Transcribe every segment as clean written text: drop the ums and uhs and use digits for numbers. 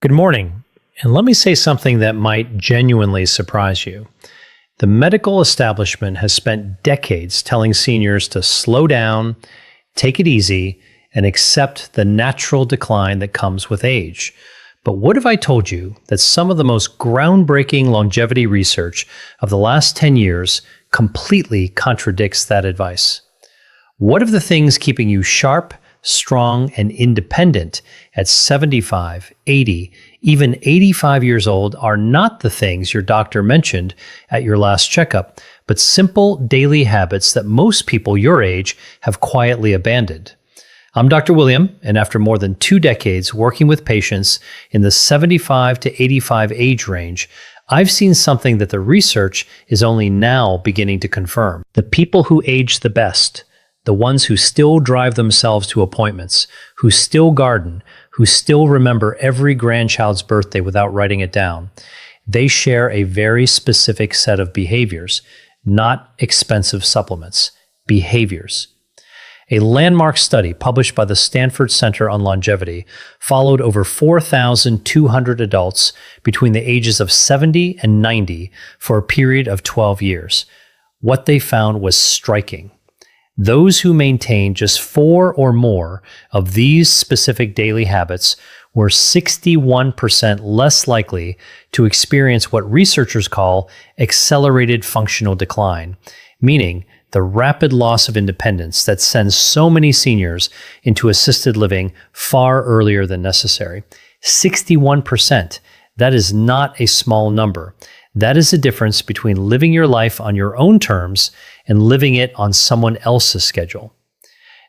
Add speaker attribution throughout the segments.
Speaker 1: Good morning, and let me say something that might genuinely surprise you. The medical establishment has spent decades telling seniors to slow down, take it easy, and accept the natural decline that comes with age. But what if I told you that some of the most groundbreaking longevity research of the last 10 years completely contradicts that advice? What if the things keeping you sharp, strong, and independent at 75, 80, even 85 years old are not the things your doctor mentioned at your last checkup, but simple daily habits that most people your age have quietly abandoned? I'm Dr. William, and after more than 2 decades working with patients in the 75 to 85 age range, I've seen something that the research is only now beginning to confirm. The people who age the best, the ones who still drive themselves to appointments, who still garden, who still remember every grandchild's birthday without writing it down, they share a very specific set of behaviors, not expensive supplements, behaviors. A landmark study published by the Stanford Center on Longevity followed over 4,200 adults between the ages of 70 and 90 for a period of 12 years. What they found was striking. Those who maintained just 4 or more of these specific daily habits were 61% less likely to experience what researchers call accelerated functional decline, meaning the rapid loss of independence that sends so many seniors into assisted living far earlier than necessary. 61%. That is not a small number. That is the difference between living your life on your own terms and living it on someone else's schedule.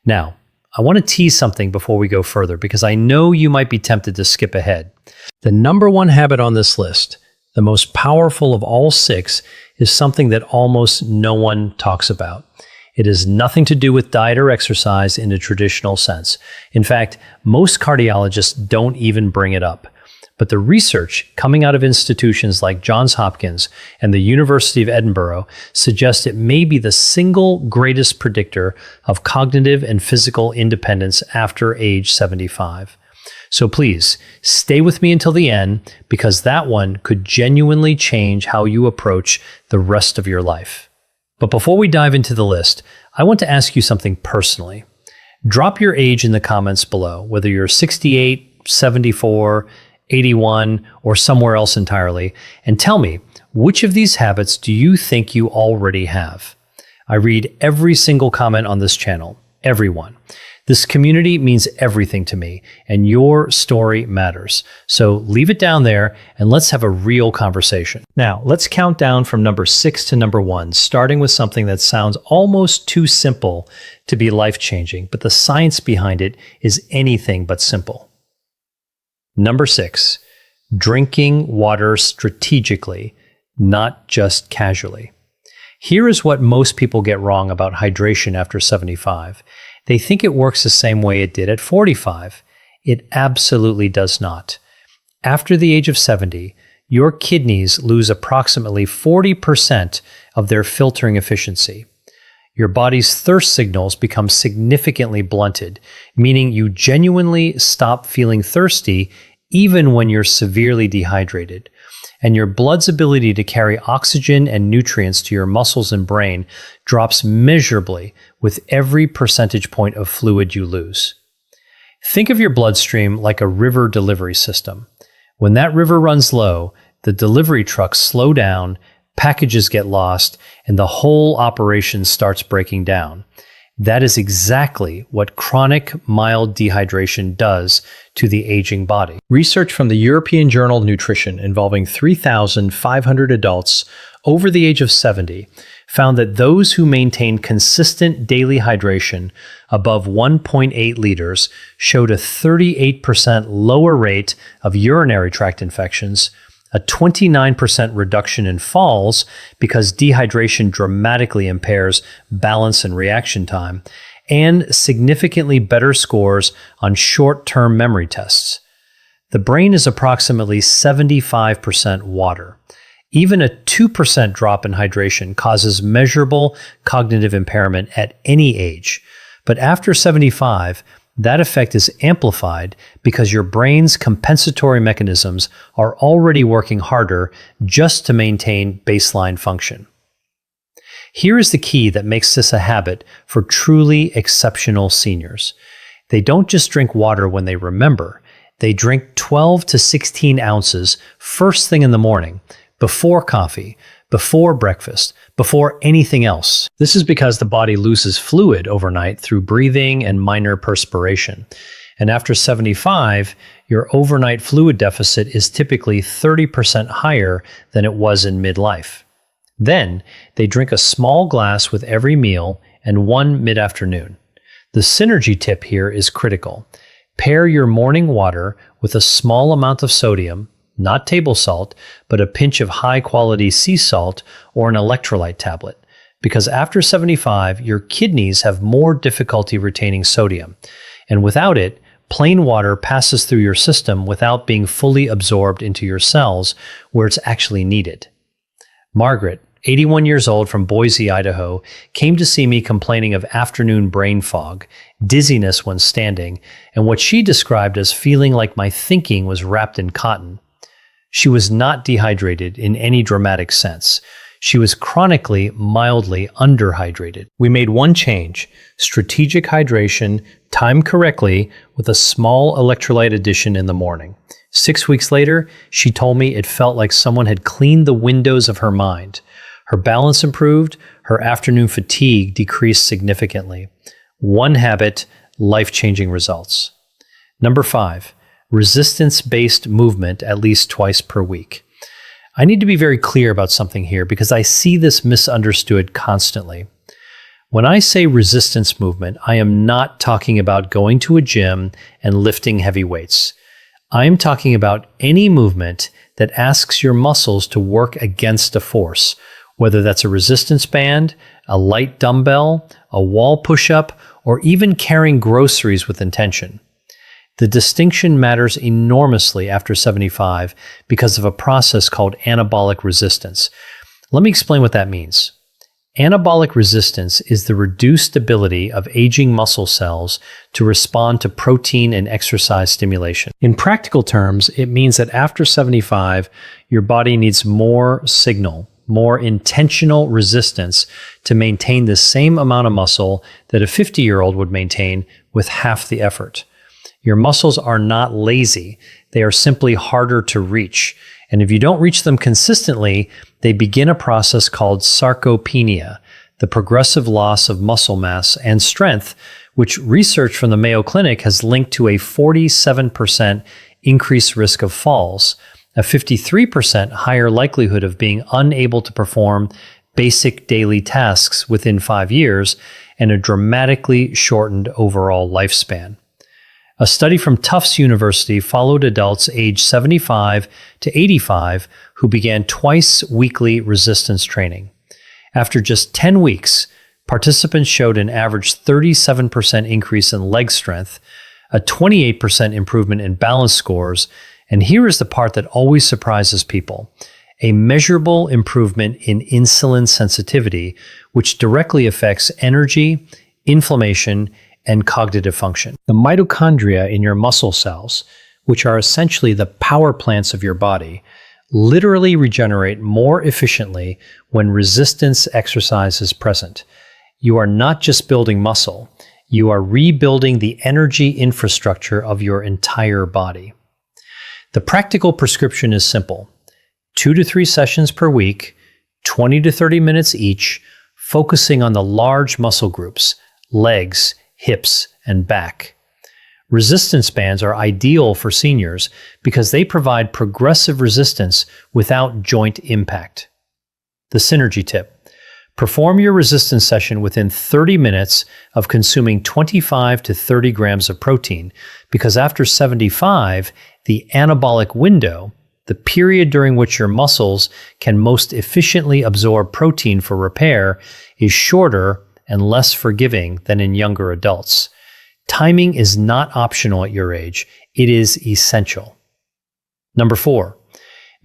Speaker 1: Now, I want to tease something before we go further because I know you might be tempted to skip ahead. The number one habit on this list, the most powerful of all 6, is something that almost no one talks about. It has nothing to do with diet or exercise in a traditional sense. In fact, most cardiologists don't even bring it up. But the research coming out of institutions like Johns Hopkins and the University of Edinburgh suggests it may be the single greatest predictor of cognitive and physical independence after age 75. So please, stay with me until the end because that one could genuinely change how you approach the rest of your life. But before we dive into the list, I want to ask you something personally. Drop your age in the comments below, whether you're 68, 74, 81, or somewhere else entirely, and tell me, which of these habits do you think you already have? I read every single comment on this channel, everyone. This community means everything to me, and your story matters. So leave it down there, and let's have a real conversation. Now, let's count down from number 6 to number 1, starting with something that sounds almost too simple to be life-changing, but the science behind it is anything but simple. Number 6, drinking water strategically, not just casually. Here is what most people get wrong about hydration after 75. They think it works the same way it did at 45. It absolutely does not. After the age of 70, your kidneys lose approximately 40% of their filtering efficiency. Your body's thirst signals become significantly blunted, meaning you genuinely stop feeling thirsty even when you're severely dehydrated. And your blood's ability to carry oxygen and nutrients to your muscles and brain drops measurably with every percentage point of fluid you lose. Think of your bloodstream like a river delivery system. When that river runs low, the delivery trucks slow down, packages get lost, and the whole operation starts breaking down. That is exactly what chronic mild dehydration does to the aging body. Research from the European Journal of Nutrition involving 3,500 adults over the age of 70 found that those who maintained consistent daily hydration above 1.8 liters showed a 38% lower rate of urinary tract infections, a 29% reduction in falls because dehydration dramatically impairs balance and reaction time, and significantly better scores on short-term memory tests. The brain is approximately 75% water. Even a 2% drop in hydration causes measurable cognitive impairment at any age. But after 75, that effect is amplified because your brain's compensatory mechanisms are already working harder just to maintain baseline function. Here is the key that makes this a habit for truly exceptional seniors. They don't just drink water when they remember. They drink 12 to 16 ounces first thing in the morning, before coffee, before breakfast, before anything else. This is because the body loses fluid overnight through breathing and minor perspiration. And after 75, your overnight fluid deficit is typically 30% higher than it was in midlife. Then, they drink a small glass with every meal and one mid-afternoon. The synergy tip here is critical. Pair your morning water with a small amount of sodium, not table salt, but a pinch of high-quality sea salt or an electrolyte tablet. Because after 75, your kidneys have more difficulty retaining sodium. And without it, plain water passes through your system without being fully absorbed into your cells where it's actually needed. Margaret, 81 years old from Boise, Idaho, came to see me complaining of afternoon brain fog, dizziness when standing, and what she described as feeling like my thinking was wrapped in cotton. She was not dehydrated in any dramatic sense. She was chronically, mildly underhydrated. We made one change: strategic hydration, timed correctly, with a small electrolyte addition in the morning. 6 weeks later, she told me it felt like someone had cleaned the windows of her mind. Her balance improved, her afternoon fatigue decreased significantly. One habit, life-changing results. Number 5, resistance-based movement at least twice per week. I need to be very clear about something here because I see this misunderstood constantly. When I say resistance movement, I am not talking about going to a gym and lifting heavy weights. I am talking about any movement that asks your muscles to work against a force, whether that's a resistance band, a light dumbbell, a wall push-up, or even carrying groceries with intention. The distinction matters enormously after 75 because of a process called anabolic resistance. Let me explain what that means. Anabolic resistance is the reduced ability of aging muscle cells to respond to protein and exercise stimulation. In practical terms, it means that after 75, your body needs more signal, more intentional resistance to maintain the same amount of muscle that a 50-year-old would maintain with half the effort. Your muscles are not lazy. They are simply harder to reach. And if you don't reach them consistently, they begin a process called sarcopenia, the progressive loss of muscle mass and strength, which research from the Mayo Clinic has linked to a 47% increased risk of falls, a 53% higher likelihood of being unable to perform basic daily tasks within 5 years, and a dramatically shortened overall lifespan. A study from Tufts University followed adults aged 75 to 85 who began twice weekly resistance training. After just 10 weeks, participants showed an average 37% increase in leg strength, a 28% improvement in balance scores, and here is the part that always surprises people: a measurable improvement in insulin sensitivity, which directly affects energy, inflammation, and cognitive function. The mitochondria in your muscle cells, which are essentially the power plants of your body, literally regenerate more efficiently when resistance exercise is present. You are not just building muscle, you are rebuilding the energy infrastructure of your entire body. The practical prescription is simple: 2 to 3 sessions per week, 20 to 30 minutes each, focusing on the large muscle groups, legs, hips, and back. Resistance bands are ideal for seniors because they provide progressive resistance without joint impact. The synergy tip: perform your resistance session within 30 minutes of consuming 25 to 30 grams of protein, because after 75, the anabolic window, the period during which your muscles can most efficiently absorb protein for repair, is shorter and less forgiving than in younger adults. Timing is not optional at your age, it is essential. Number 4,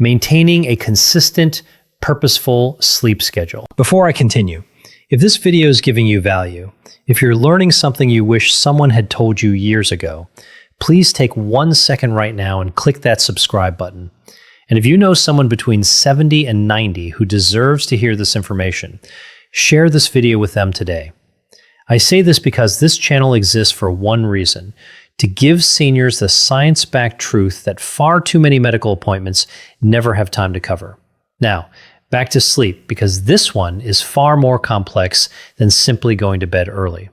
Speaker 1: maintaining a consistent, purposeful sleep schedule. Before I continue, If this video is giving you value, if you're learning something you wish someone had told you years ago, please take 1 second right now and click that subscribe button. And if you know someone between 70 and 90 who deserves to hear this information, share this video with them today. I say this because this channel exists for one reason: to give seniors the science-backed truth that far too many medical appointments never have time to cover. Now, back to sleep, because this one is far more complex than simply going to bed early.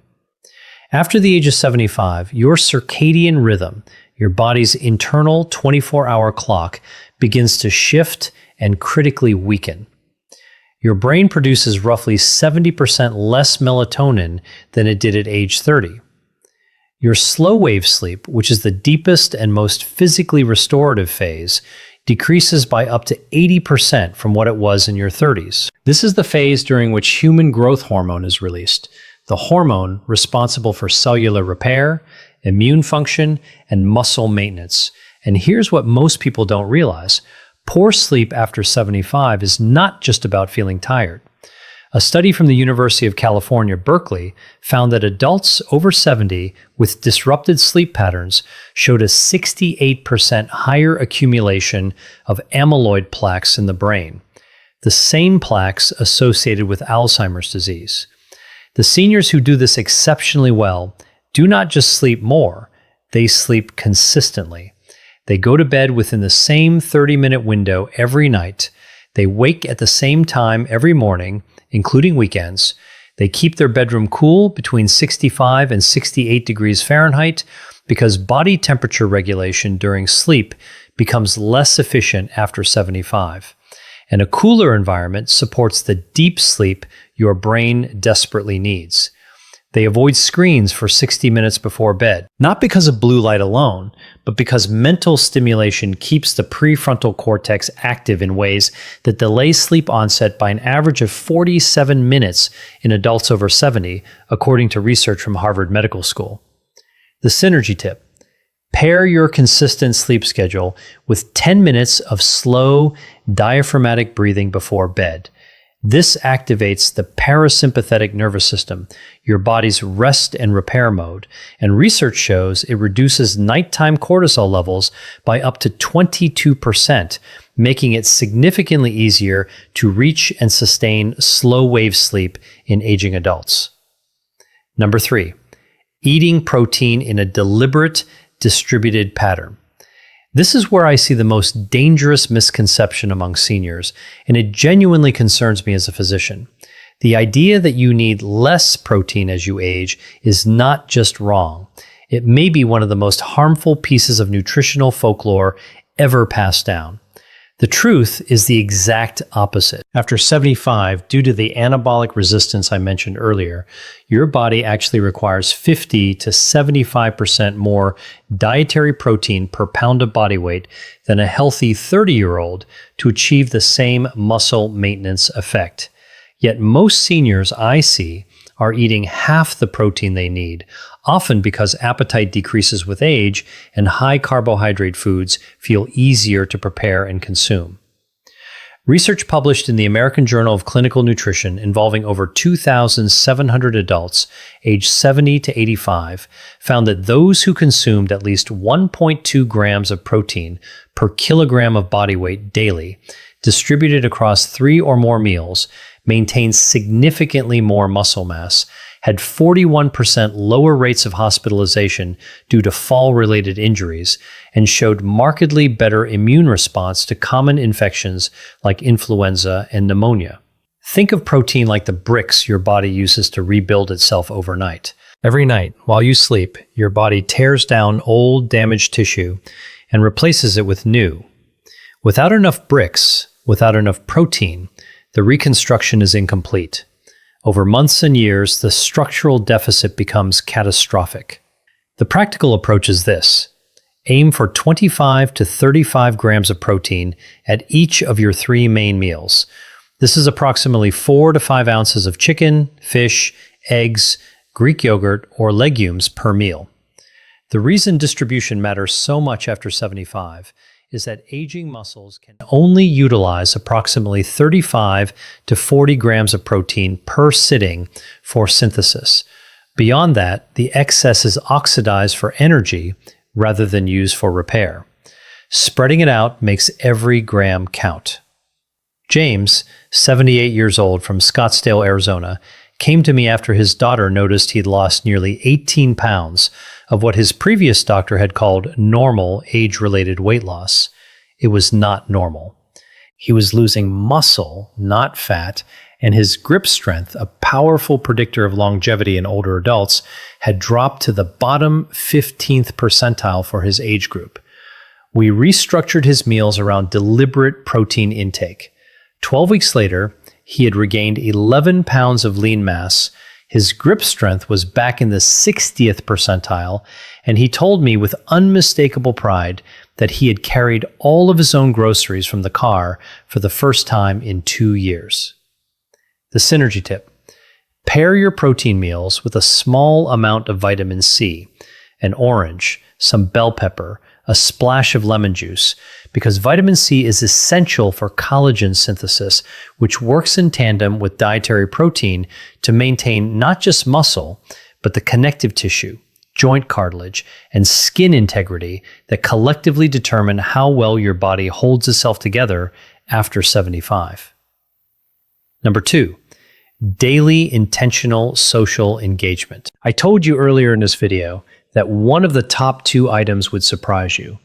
Speaker 1: After the age of 75, your circadian rhythm, your body's internal 24-hour clock, begins to shift and critically weaken. Your brain produces roughly 70% less melatonin than it did at age 30. Your slow wave sleep, which is the deepest and most physically restorative phase, decreases by up to 80% from what it was in your 30s. This is the phase during which human growth hormone is released, the hormone responsible for cellular repair, immune function, and muscle maintenance. And here's what most people don't realize: poor sleep after 75 is not just about feeling tired. A study from the University of California, Berkeley, found that adults over 70 with disrupted sleep patterns showed a 68% higher accumulation of amyloid plaques in the brain, the same plaques associated with Alzheimer's disease. The seniors who do this exceptionally well do not just sleep more, they sleep consistently. They go to bed within the same 30-minute window every night. They wake at the same time every morning, including weekends. They keep their bedroom cool between 65 and 68 degrees Fahrenheit because body temperature regulation during sleep becomes less efficient after 75. And a cooler environment supports the deep sleep your brain desperately needs. They avoid screens for 60 minutes before bed, not because of blue light alone, but because mental stimulation keeps the prefrontal cortex active in ways that delay sleep onset by an average of 47 minutes in adults over 70, according to research from Harvard Medical School. The synergy tip: pair your consistent sleep schedule with 10 minutes of slow, diaphragmatic breathing before bed. This activates the parasympathetic nervous system, your body's rest and repair mode, and research shows it reduces nighttime cortisol levels by up to 22%, making it significantly easier to reach and sustain slow-wave sleep in aging adults. Number 3, eating protein in a deliberate, distributed pattern. This is where I see the most dangerous misconception among seniors, and it genuinely concerns me as a physician. The idea that you need less protein as you age is not just wrong. It may be one of the most harmful pieces of nutritional folklore ever passed down. The truth is the exact opposite. After 75, due to the anabolic resistance I mentioned earlier, your body actually requires 50 to 75% more dietary protein per pound of body weight than a healthy 30-year-old to achieve the same muscle maintenance effect. Yet most seniors I see are eating half the protein they need, often because appetite decreases with age and high carbohydrate foods feel easier to prepare and consume. Research published in the American Journal of Clinical Nutrition involving over 2,700 adults aged 70 to 85 found that those who consumed at least 1.2 grams of protein per kilogram of body weight daily, distributed across 3 or more meals, maintained significantly more muscle mass, had 41% lower rates of hospitalization due to fall-related injuries, and showed markedly better immune response to common infections like influenza and pneumonia. Think of protein like the bricks your body uses to rebuild itself overnight. Every night, while you sleep, your body tears down old, damaged tissue and replaces it with new. Without enough bricks, without enough protein, the reconstruction is incomplete. Over months and years, the structural deficit becomes catastrophic. The practical approach is this: aim for 25 to 35 grams of protein at each of your 3 main meals. This is approximately 4 to 5 ounces of chicken, fish, eggs, Greek yogurt, or legumes per meal. The reason distribution matters so much after 75 is that aging muscles can only utilize approximately 35 to 40 grams of protein per sitting for synthesis. Beyond that, the excess is oxidized for energy rather than used for repair. Spreading it out makes every gram count. James, 78 years old from Scottsdale, Arizona, came to me after his daughter noticed he'd lost nearly 18 pounds of what his previous doctor had called normal age-related weight loss. It was not normal. He was losing muscle, not fat, and his grip strength, a powerful predictor of longevity in older adults, had dropped to the bottom 15th percentile for his age group. We restructured his meals around deliberate protein intake. 12 weeks later, he had regained 11 pounds of lean mass, his grip strength was back in the 60th percentile, and he told me with unmistakable pride that he had carried all of his own groceries from the car for the first time in 2 years. The synergy tip: pair your protein meals with a small amount of vitamin C, an orange, some bell pepper, a splash of lemon juice, because vitamin C is essential for collagen synthesis, which works in tandem with dietary protein to maintain not just muscle, but the connective tissue, joint cartilage, and skin integrity that collectively determine how well your body holds itself together after 75. Number 2, daily intentional social engagement. I told you earlier in this video that one of the top 2 items would surprise you.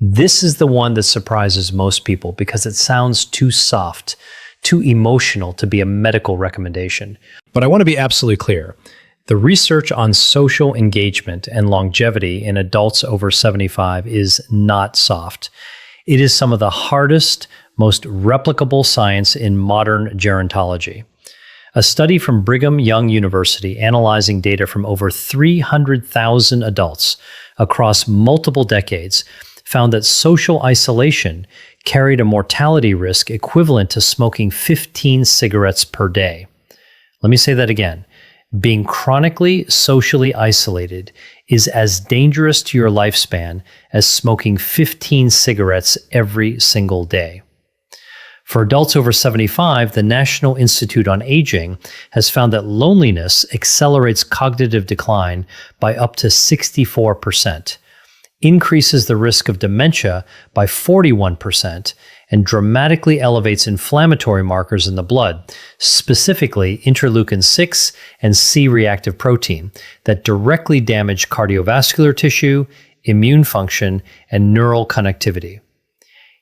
Speaker 1: This is the one that surprises most people because it sounds too soft, too emotional to be a medical recommendation. But I want to be absolutely clear. The research on social engagement and longevity in adults over 75 is not soft. It is some of the hardest, most replicable science in modern gerontology. A study from Brigham Young University analyzing data from over 300,000 adults across multiple decades found that social isolation carried a mortality risk equivalent to smoking 15 cigarettes per day. Let me say that again. Being chronically socially isolated is as dangerous to your lifespan as smoking 15 cigarettes every single day. For adults over 75, the National Institute on Aging has found that loneliness accelerates cognitive decline by up to 64%, increases the risk of dementia by 41%, and dramatically elevates inflammatory markers in the blood, specifically interleukin-6 and C-reactive protein, that directly damage cardiovascular tissue, immune function, and neural connectivity.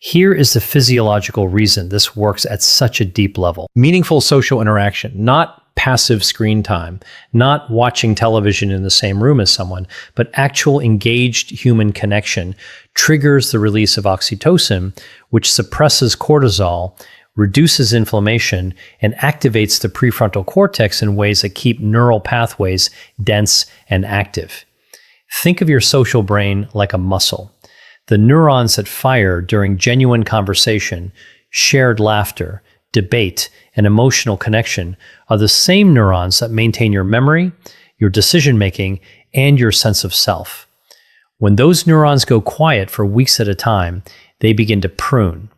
Speaker 1: Here is the physiological reason this works at such a deep level. Meaningful social interaction, not passive screen time, not watching television in the same room as someone, but actual engaged human connection triggers the release of oxytocin, which suppresses cortisol, reduces inflammation, and activates the prefrontal cortex in ways that keep neural pathways dense and active. Think of your social brain like a muscle. The neurons that fire during genuine conversation, shared laughter, debate, and emotional connection are the same neurons that maintain your memory, your decision-making, and your sense of self. When those neurons go quiet for weeks at a time, they begin to prune.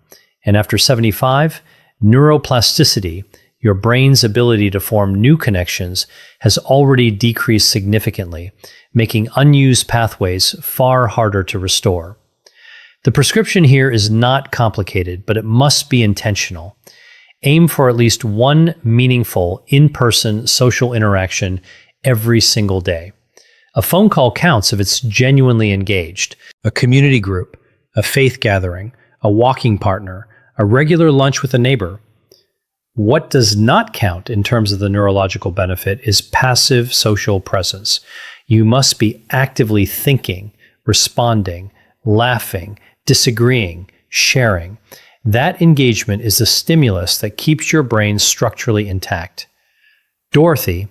Speaker 1: And after 75, neuroplasticity, your brain's ability to form new connections, has already decreased significantly, making unused pathways far harder to restore. The prescription here is not complicated, but it must be intentional. Aim for at least one meaningful in-person social interaction every single day. A phone call counts if it's genuinely engaged. A community group, a faith gathering, a walking partner, a regular lunch with a neighbor. What does not count in terms of the neurological benefit is passive social presence. You must be actively thinking, responding, laughing, disagreeing, sharing. That engagement is the stimulus that keeps your brain structurally intact. Dorothy,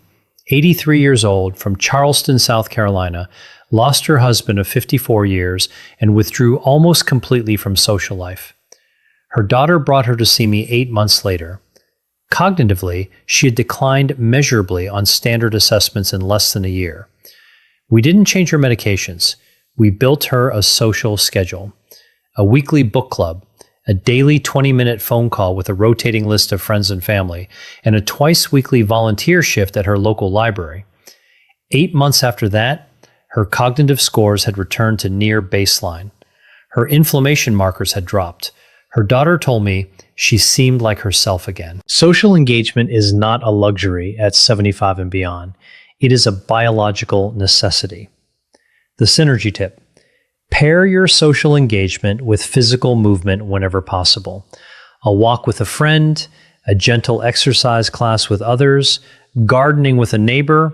Speaker 1: 83 years old, from Charleston, South Carolina, lost her husband of 54 years and withdrew almost completely from social life. Her daughter brought her to see me 8 months later. Cognitively, she had declined measurably on standard assessments in less than a year. We didn't change her medications. We built her a social schedule. a weekly book club, a daily 20-minute phone call with a rotating list of friends and family, and a twice-weekly volunteer shift at her local library. 8 months after that, her cognitive scores had returned to near baseline. Her inflammation markers had dropped. Her daughter told me she seemed like herself again. Social engagement is not a luxury at 75 and beyond. It is a biological necessity. The synergy tip: pair your social engagement with physical movement whenever possible. A walk with a friend, a gentle exercise class with others, gardening with a neighbor.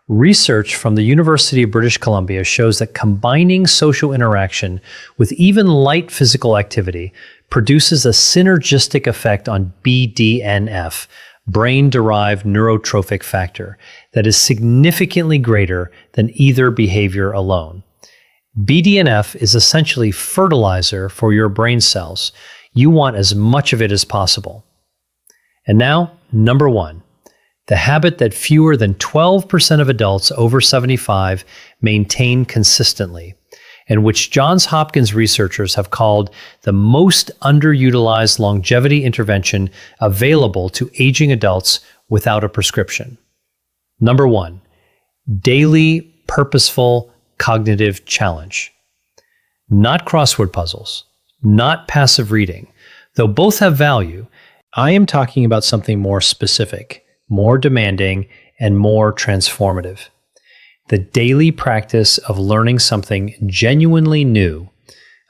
Speaker 1: Research from the University of British Columbia shows that combining social interaction with even light physical activity produces a synergistic effect on BDNF, brain-derived neurotrophic factor, that is significantly greater than either behavior alone. BDNF is essentially fertilizer for your brain cells. You want as much of it as possible. And now, number 1. The habit that fewer than 12% of adults over 75 maintain consistently, and which Johns Hopkins researchers have called the most underutilized longevity intervention available to aging adults without a prescription. Number 1, daily purposeful cognitive challenge. Not crossword puzzles, not passive reading. Though both have value, I am talking about something more specific, more demanding, and more transformative. The daily practice of learning something genuinely new,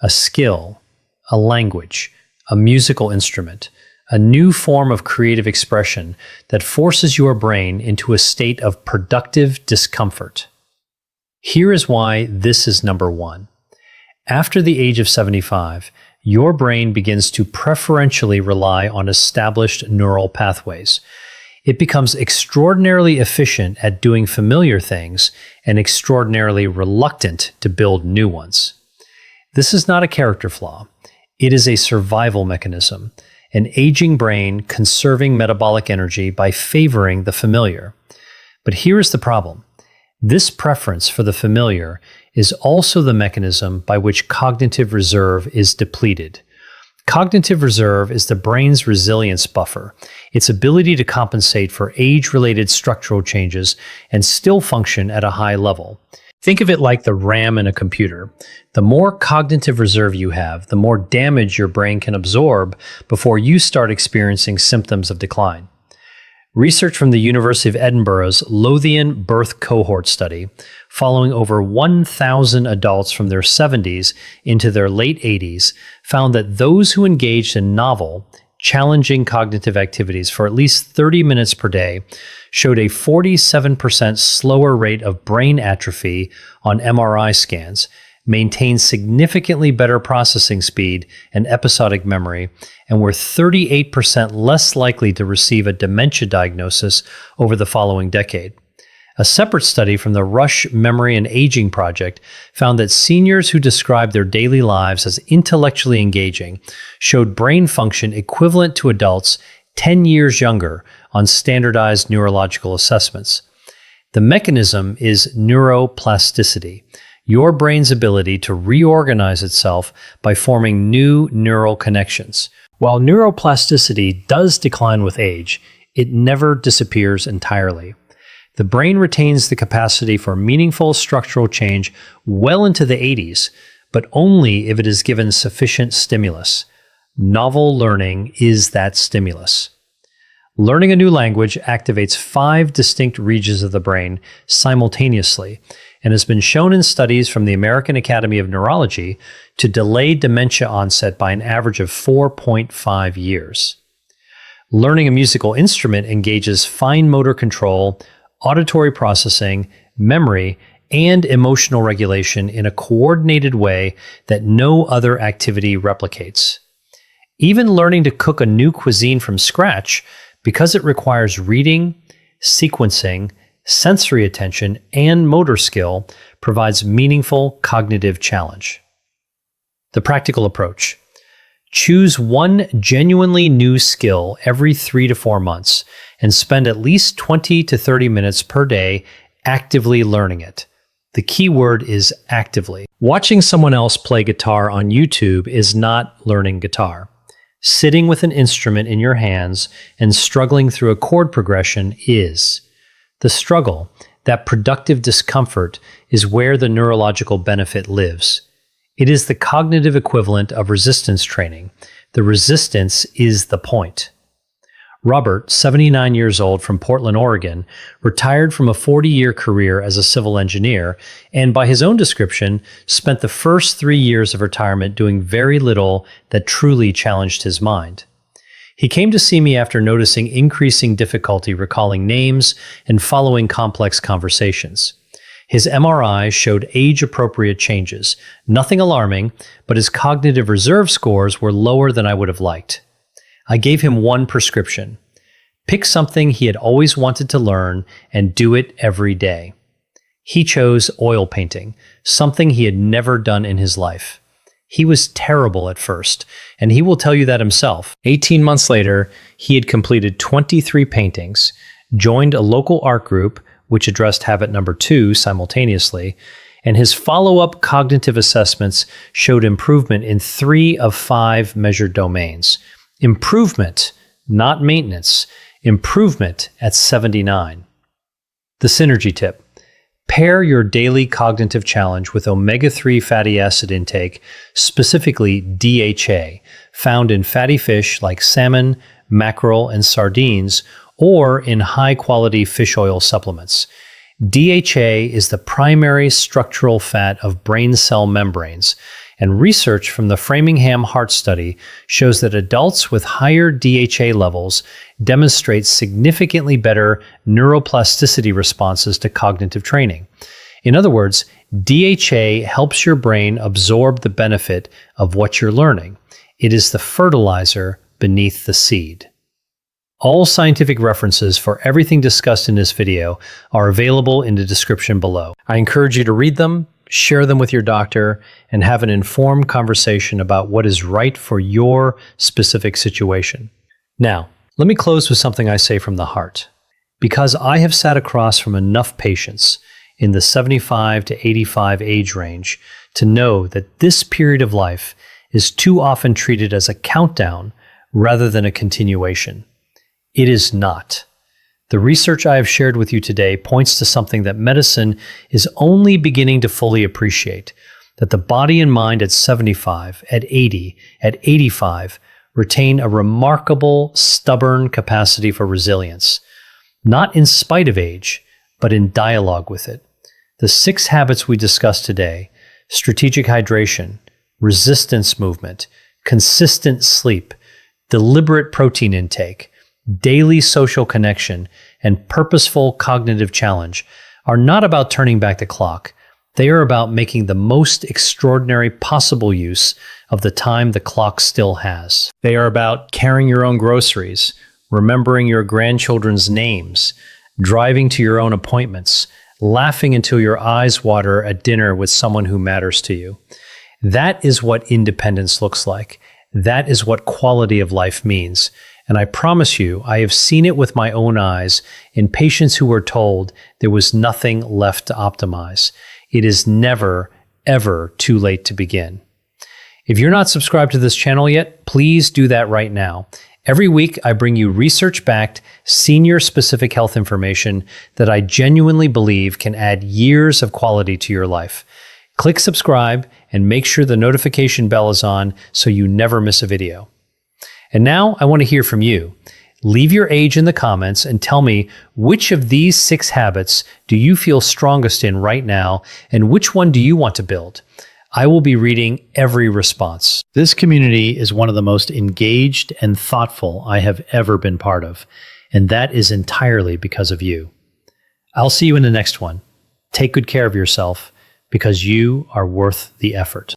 Speaker 1: a skill, a language, a musical instrument, a new form of creative expression that forces your brain into a state of productive discomfort. Here is why this is number 1. After the age of 75, your brain begins to preferentially rely on established neural pathways. It becomes extraordinarily efficient at doing familiar things and extraordinarily reluctant to build new ones. This is not a character flaw. It is a survival mechanism, an aging brain conserving metabolic energy by favoring the familiar. But here is the problem. This preference for the familiar is also the mechanism by which cognitive reserve is depleted. Cognitive reserve is the brain's resilience buffer, its ability to compensate for age-related structural changes and still function at a high level. Think of it like the RAM in a computer. The more cognitive reserve you have, the more damage your brain can absorb before you start experiencing symptoms of decline. Research from the University of Edinburgh's Lothian Birth Cohort Study, following over 1,000 adults from their 70s into their late 80s, found that those who engaged in novel, challenging cognitive activities for at least 30 minutes per day showed a 47% slower rate of brain atrophy on MRI scans, maintained significantly better processing speed and episodic memory, and were 38% less likely to receive a dementia diagnosis over the following decade. A separate study from the Rush Memory and Aging Project found that seniors who described their daily lives as intellectually engaging showed brain function equivalent to adults 10 years younger on standardized neurological assessments. The mechanism is neuroplasticity, your brain's ability to reorganize itself by forming new neural connections. While neuroplasticity does decline with age, it never disappears entirely. The brain retains the capacity for meaningful structural change well into the 80s, but only if it is given sufficient stimulus. Novel learning is that stimulus. Learning a new language activates 5 distinct regions of the brain simultaneously and has been shown in studies from the American Academy of Neurology to delay dementia onset by an average of 4.5 years. Learning a musical instrument engages fine motor control, auditory processing, memory, and emotional regulation in a coordinated way that no other activity replicates. Even learning to cook a new cuisine from scratch, because it requires reading, sequencing, sensory attention, and motor skill, provides meaningful cognitive challenge. The practical approach. Choose one genuinely new skill every 3 to 4 months and spend at least 20 to 30 minutes per day actively learning it. The key word is actively. Watching someone else play guitar on YouTube is not learning guitar. Sitting with an instrument in your hands and struggling through a chord progression is. The struggle, that productive discomfort, is where the neurological benefit lives. It is the cognitive equivalent of resistance training. The resistance is the point. Robert, 79 years old from Portland, Oregon, retired from a 40-year career as a civil engineer and, by his own description, spent the first 3 years of retirement doing very little that truly challenged his mind. He came to see me after noticing increasing difficulty recalling names and following complex conversations. His MRI showed age-appropriate changes, nothing alarming, but his cognitive reserve scores were lower than I would have liked. I gave him one prescription. Pick something he had always wanted to learn and do it every day. He chose oil painting, something he had never done in his life. He was terrible at first, and he will tell you that himself. 18 months later, he had completed 23 paintings, joined a local art group, which addressed habit number 2 simultaneously, and his follow-up cognitive assessments showed improvement in 3 of 5 measured domains. Improvement, not maintenance. Improvement at 79. The synergy tip. Pair your daily cognitive challenge with omega-3 fatty acid intake, specifically DHA, found in fatty fish like salmon, mackerel, and sardines, or in high-quality fish oil supplements. DHA is the primary structural fat of brain cell membranes, and research from the Framingham Heart Study shows that adults with higher DHA levels demonstrate significantly better neuroplasticity responses to cognitive training. In other words, DHA helps your brain absorb the benefit of what you're learning. It is the fertilizer beneath the seed. All scientific references for everything discussed in this video are available in the description below. I encourage you to read them, share them with your doctor, and have an informed conversation about what is right for your specific situation. Now, let me close with something I say from the heart. Because I have sat across from enough patients in the 75 to 85 age range to know that this period of life is too often treated as a countdown rather than a continuation. It is not. The research I have shared with you today points to something that medicine is only beginning to fully appreciate, that the body and mind at 75, at 80, at 85 retain a remarkable, stubborn capacity for resilience, not in spite of age, but in dialogue with it. The 6 habits we discussed today, strategic hydration, resistance movement, consistent sleep, deliberate protein intake, daily social connection, and purposeful cognitive challenge, are not about turning back the clock. They are about making the most extraordinary possible use of the time the clock still has. They are about carrying your own groceries, remembering your grandchildren's names, driving to your own appointments, laughing until your eyes water at dinner with someone who matters to you. That is what independence looks like. That is what quality of life means. And I promise you, I have seen it with my own eyes in patients who were told there was nothing left to optimize. It is never, ever too late to begin. If you're not subscribed to this channel yet, please do that right now. Every week, I bring you research-backed, senior-specific health information that I genuinely believe can add years of quality to your life. Click subscribe and make sure the notification bell is on so you never miss a video. And now I want to hear from you. Leave your age in the comments and tell me which of these 6 habits do you feel strongest in right now and which one do you want to build? I will be reading every response. This community is one of the most engaged and thoughtful I have ever been part of, and that is entirely because of you. I'll see you in the next one. Take good care of yourself because you are worth the effort.